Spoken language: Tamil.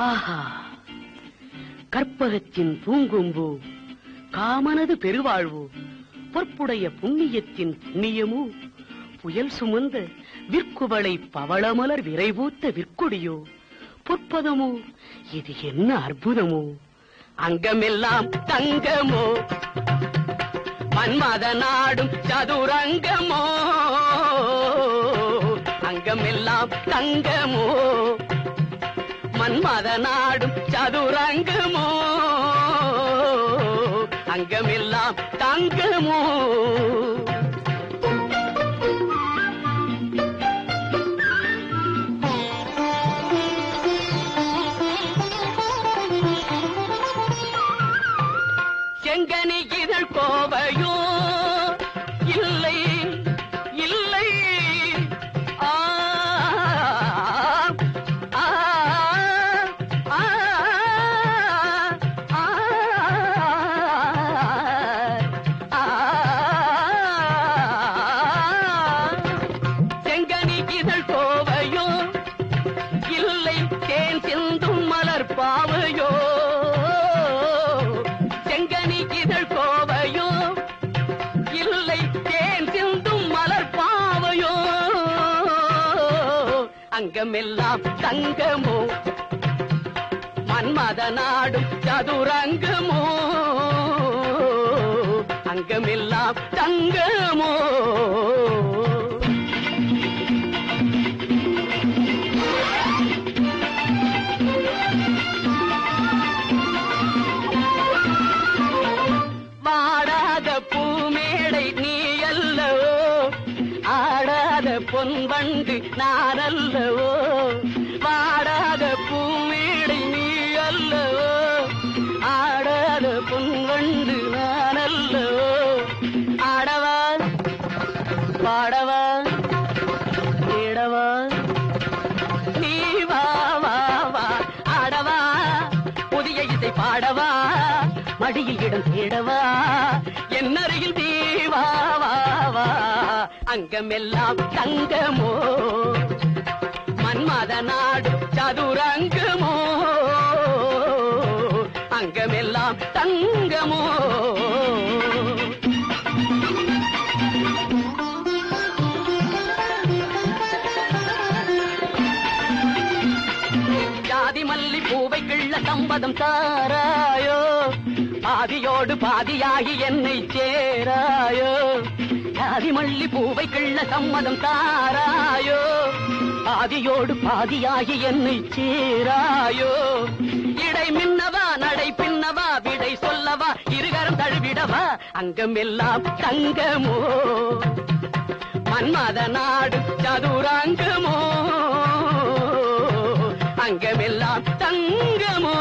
ஆஹா, கற்பகத்தின் பூங்கும்பு, காமனது பெருவாழ்வு, பொற்புடைய புண்ணியத்தின் புண்ணியமோ, புயல் சுமந்த விற்குவளை பவளமலர் விரைவூத்த விற்கொடியோ, பொற்பதமோ, இது என்ன அற்புதமோ! அங்கமெல்லாம் தங்கமோ, மன்மத நாடும் சதுரங்கமோ, அங்கமெல்லாம் தங்கமோ, மன்மத நாடும் சதுரங்கமோ, அங்கமெல்லாம் தங்கமோ. செங்கனி இதழ் கோவையோ இல்லை இல்லை, ஆ ஆ ஆ ஆ, செங்கனி இதழ் கோவையோ இல்லை, தேன் சிந்தும் மலர் பாவையோ, செங்கனி இதழ் கோவையோ இல்லை, தேன் சிந்தும் மலர் பாவையோ, அங்கமெல்லாம் தங்கமோ, மன்மத நாடும் சதுரங்கமோ, அங்கமெல்லாம் தங்கமோ. வாடாத பூமேடை நீ அல்லவோ, ஆடாத பொன்வண்டு நான் அல்லவோ, வாடாத பூமேடை நீ அல்லவோ, ஆடாத பொன்வண்டு நான் அல்லவோ, ஆடவா பாடவா தேடவா, நீ வா வா வா, ஆடவா புதிய இசை பாடவா, மடியில் இடம் தேடவா, என் அருகில் தீவா வா வா, அங்கமெல்லாம் தங்கமோ, மன்மத நாடு சதுரங்கமோ, அங்கமெல்லாம் தங்கமோ. ஜாதி மல்லி பூவை கிள்ள சம்பதம் தாராயோ, பாதியோடு பாதியாகி என்னை சேராயோ, ஜாதி மல்லி பூவை கிள்ள சம்மதம் தாராயோ, பாதியோடு பாதியாகி என்னை சேராயோ, இடை மின்னவா நடை பின்னவா, விடை சொல்லவா இருகரம் தழுவிடவா, அங்கமெல்லாம் தங்கமோ, மன்மத நாடு சதுரங்கமோ, அங்கமெல்லாம் தங்கமோ.